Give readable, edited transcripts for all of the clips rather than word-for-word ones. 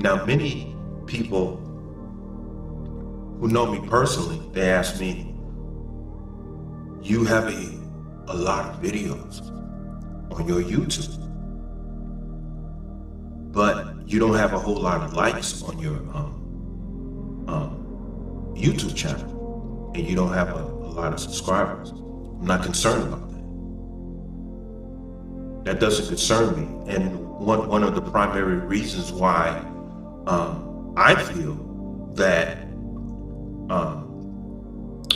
Now, many people who know me personally, they ask me, you have a lot of videos on your YouTube, but you don't have a whole lot of likes on your YouTube channel, and you don't have a lot of subscribers. I'm not concerned about that. That doesn't concern me. And one of the primary reasons why I feel that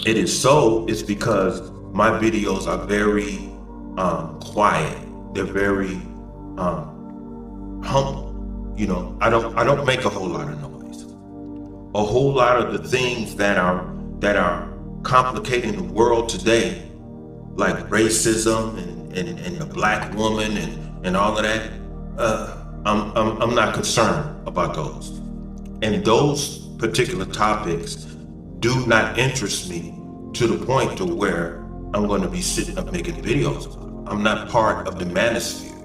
it is so is because my videos are very quiet. They're very humble. You know, I don't make a whole lot of noise. A whole lot of the things that are complicating the world today, like racism and the black woman and all of that, I'm not concerned about those. And those particular topics do not interest me to the point to where I'm going to be sitting up making videos about it. I'm not part of the manosphere.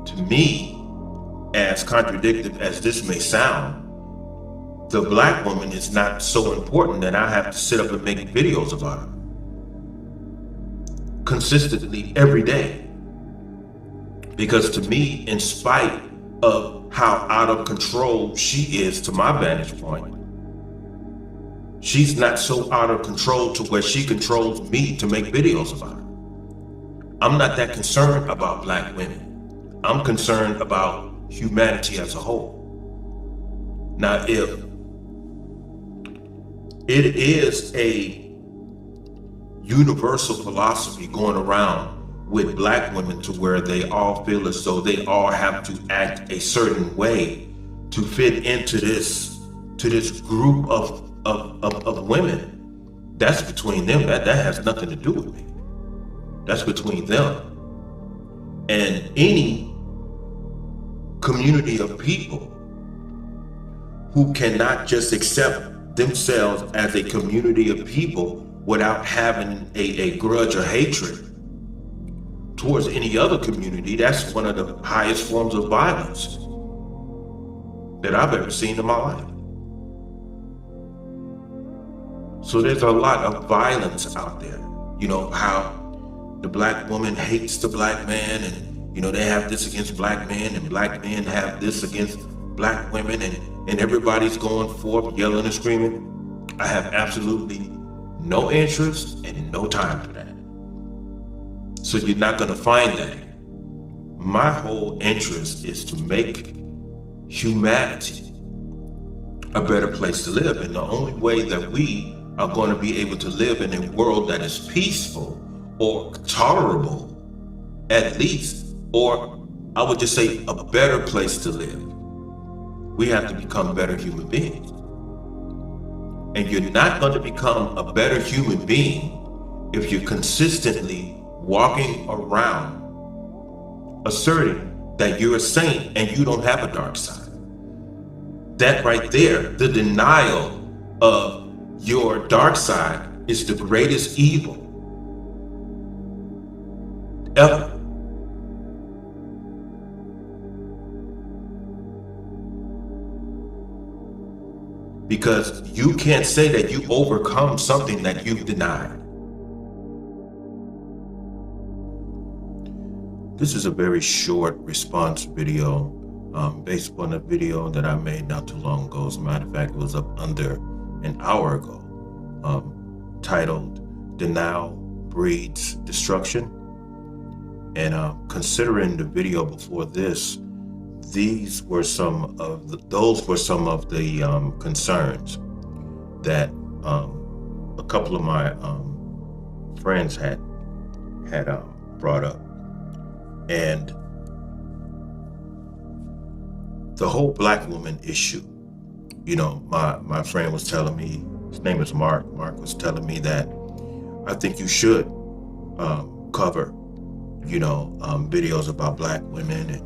To me, as contradictory as this may sound, the black woman is not so important that I have to sit up and make videos about her consistently every day. Because to me, in spite of how out of control she is to my vantage point, she's not so out of control to where she controls me to make videos about her. I'm not that concerned about black women. I'm concerned about humanity as a whole. Now, if it is a universal philosophy going around with black women to where they all feel as though they all have to act a certain way to fit into this group of women, that's between them. That has nothing to do with me. That's between them. And any community of people who cannot just accept themselves as a community of people without having a grudge or hatred towards any other community, that's one of the highest forms of violence that I've ever seen in my life. So there's a lot of violence out there. You know, how the black woman hates the black man, and you know, they have this against black men, and black men have this against black women, and everybody's going forth yelling and screaming. I have absolutely no interest and no time for that. So you're not going to find that. My whole interest is to make humanity a better place to live. And the only way that we are going to be able to live in a world that is peaceful or tolerable, at least, or I would just say a better place to live, we have to become better human beings. And you're not going to become a better human being if you're consistently walking around asserting that you're a saint and you don't have a dark side. That right there, the denial of your dark side, is the greatest evil ever. Because you can't say that you overcome something that you've denied. This is a very short response video based upon a video that I made not too long ago. As a matter of fact, it was up under an hour ago, titled "Denial Breeds Destruction." And considering the video before this, those were some of the concerns that a couple of my friends had brought up. And the whole black woman issue, you know, my friend was telling me, his name is Mark was telling me that I think you should cover, you know, videos about black women. And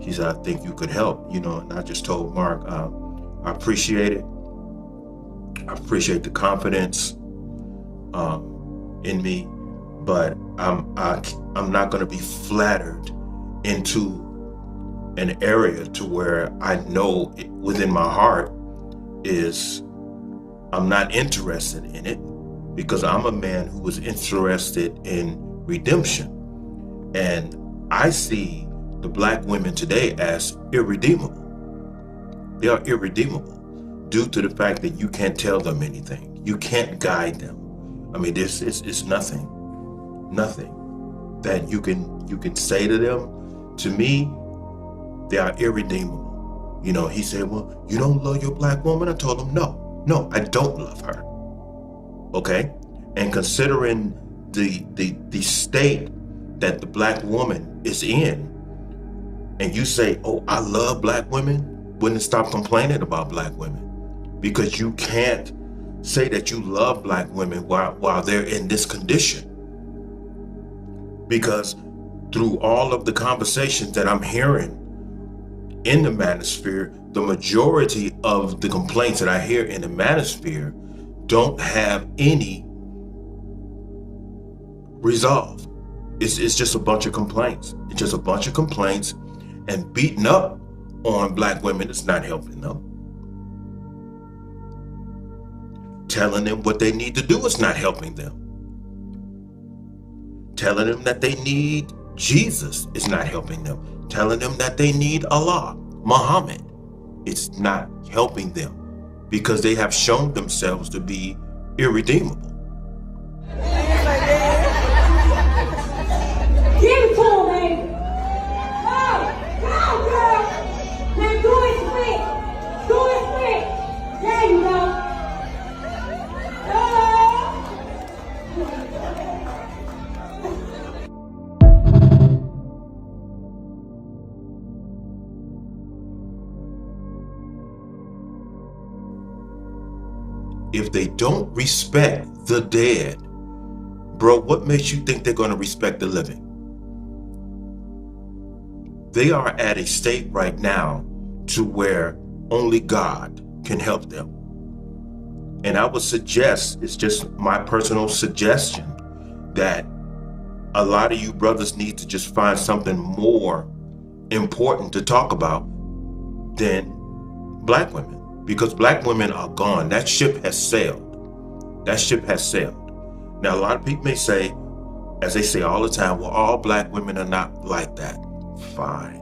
he said, I think you could help, you know. And I just told Mark, I appreciate it. I appreciate the confidence in me, but I'm not going to be flattered into an area to where I know within my heart is I'm not interested in it, because I'm a man who is interested in redemption. And I see the black women today as irredeemable. They are irredeemable due to the fact that you can't tell them anything. You can't guide them. I mean, it's nothing that you can say to them. To me, they are irredeemable. You know, he said, well, you don't love your black woman? I told him, no, I don't love her. Okay? And considering the state that the black woman is in, and you say, oh, I love black women, wouldn't stop complaining about black women, because you can't say that you love black women while they're in this condition. Because through all of the conversations that I'm hearing in the manosphere, the majority of the complaints that I hear in the manosphere don't have any resolve. It's just a bunch of complaints. It's just a bunch of complaints, and beating up on black women is not helping them. Telling them what they need to do is not helping them. Telling them that they need Jesus is not helping them. Telling them that they need Allah, Muhammad, it's not helping them, because they have shown themselves to be irredeemable. Give it to him, baby. Go, girl. Now do it quick. Do it quick. There you go. If they don't respect the dead, bro, what makes you think they're going to respect the living? They are at a state right now to where only God can help them. And I would suggest, it's just my personal suggestion, that a lot of you brothers need to just find something more important to talk about than black women. Because black women are gone. That ship has sailed. That ship has sailed. Now, a lot of people may say, as they say all the time, well, all black women are not like that. Fine.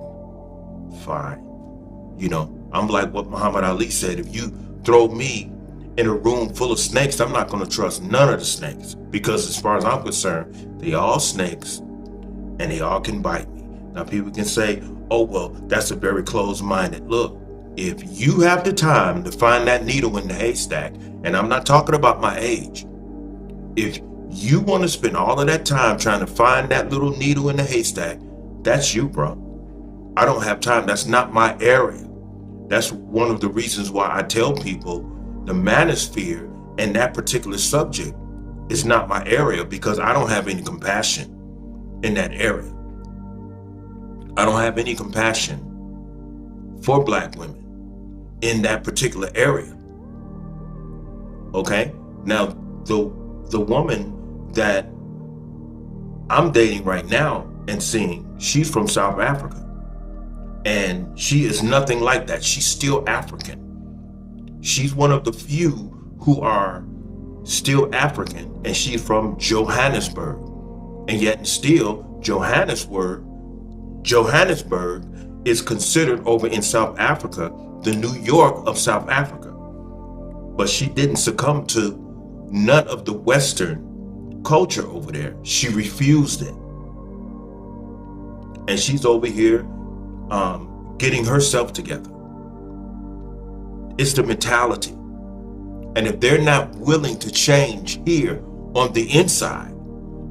You know, I'm like what Muhammad Ali said. If you throw me in a room full of snakes, I'm not going to trust none of the snakes. Because as far as I'm concerned, they all snakes and they all can bite me. Now, people can say, oh, well, that's a very closed-minded look. If you have the time to find that needle in the haystack, and I'm not talking about my age, if you want to spend all of that time trying to find that little needle in the haystack, that's you, bro. I don't have time. That's not my area. That's one of the reasons why I tell people the manosphere and that particular subject is not my area, because I don't have any compassion in that area. I don't have any compassion for black women in that particular area. Okay? Now, the woman that I'm dating right now and seeing, she's from South Africa. And she is nothing like that. She's still African. She's one of the few who are still African, and she's from Johannesburg. And yet still, Johannesburg is considered over in South Africa the New York of South Africa. But she didn't succumb to none of the Western culture over there. She refused it. And she's over here getting herself together. It's the mentality. And if they're not willing to change here on the inside,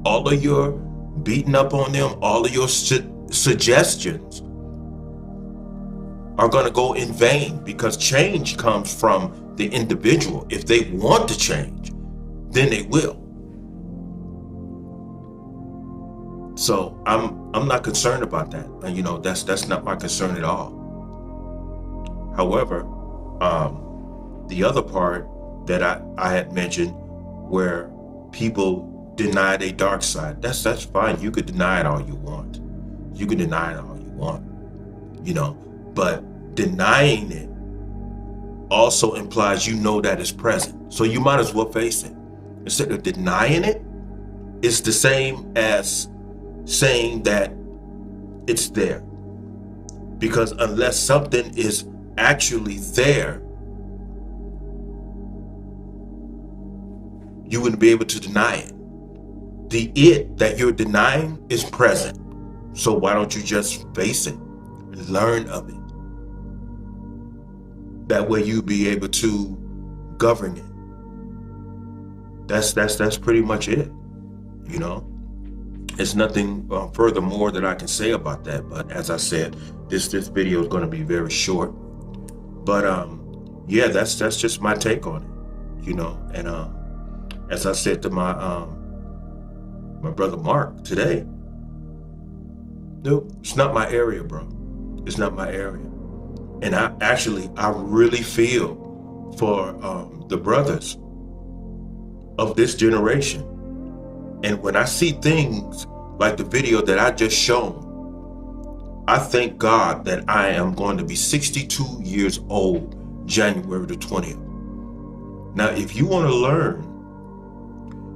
all of your beating up on them, all of your suggestions are going to go in vain, because change comes from the individual. If they want to change, then they will. So I'm not concerned about that. And you know, that's not my concern at all. However, the other part that I had mentioned, where people deny their dark side, that's fine. You could deny it all you want. You can deny it all you want. but denying it also implies that it's present. So you might as well face it. Instead of denying it, it's the same as saying that it's there. Because unless something is actually there, you wouldn't be able to deny it. The it that you're denying is present. So why don't you just face it? Learn of it. That way you'll be able to govern it. That's pretty much it. It's nothing furthermore that I can say about that. But as I said, this video is going to be very short. But yeah, that's just my take on it. And as I said to my brother Mark today, no, it's not my area, bro. It's not my area. And I really feel for the brothers of this generation. And when I see things like the video that I just shown, I thank God that I am going to be 62 years old January the 20th. Now, if you want to learn,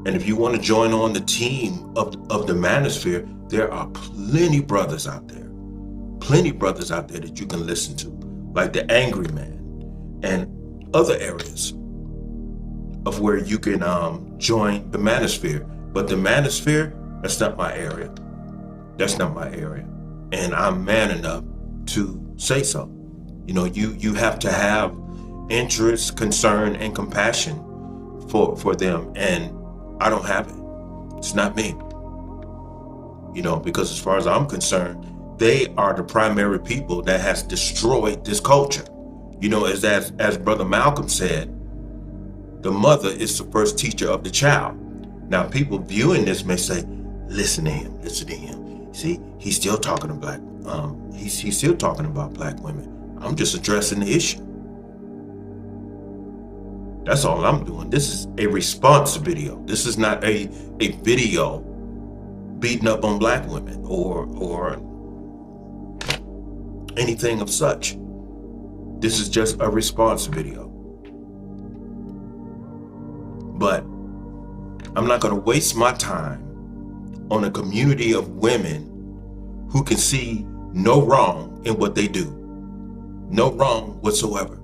and if you want to join on the team of the Manosphere, there are plenty brothers out there that you can listen to, like the Angry Man and other areas of where you can join the Manosphere. But the Manosphere, that's not my area. That's not my area. And I'm man enough to say so. You have to have interest, concern, and compassion for them. And I don't have it. It's not me. Because as far as I'm concerned, they are the primary people that has destroyed this culture. As Brother Malcolm said, the mother is the first teacher of the child. Now, people viewing this may say, listen to him. See, he's still talking about he's still talking about black women. I'm just addressing the issue. That's all I'm doing. This is a response video. This is not a video beating up on black women or anything of such. This is just a response video. But I'm not going to waste my time on a community of women who can see no wrong in what they do. No wrong whatsoever.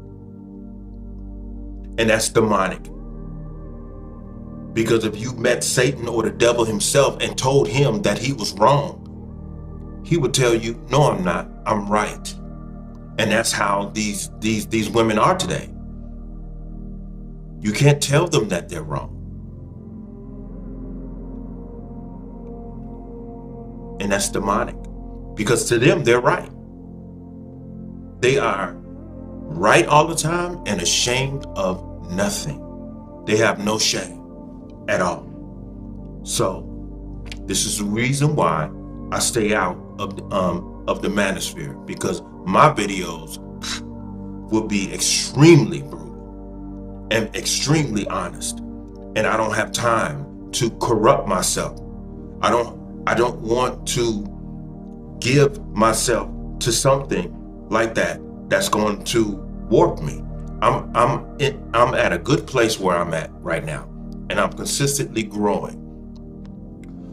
And that's demonic. Because if you met Satan or the devil himself and told him that he was wrong, he would tell you, no, I'm not, I'm right. And that's how these women are today. You can't tell them that they're wrong. And that's demonic. Because to them, they're right. They are right all the time and ashamed of nothing. They have no shame at all. So this is the reason why I stay out of the Manosphere, because my videos will be extremely brutal and extremely honest, and I don't have time to corrupt myself. I don't want to give myself to something like that's going to warp me. I'm at a good place where I'm at right now, and I'm consistently growing.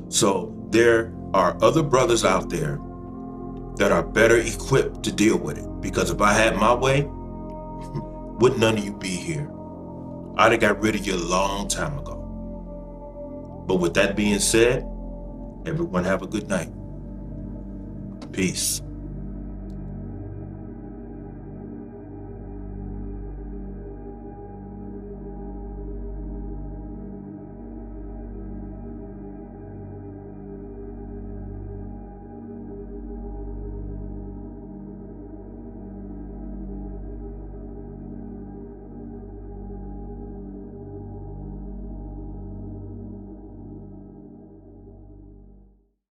So there are other brothers out there that are better equipped to deal with it, because if I had my way, would none of you be here? I'd have got rid of you a long time ago. But with that being said, everyone have a good night. Peace.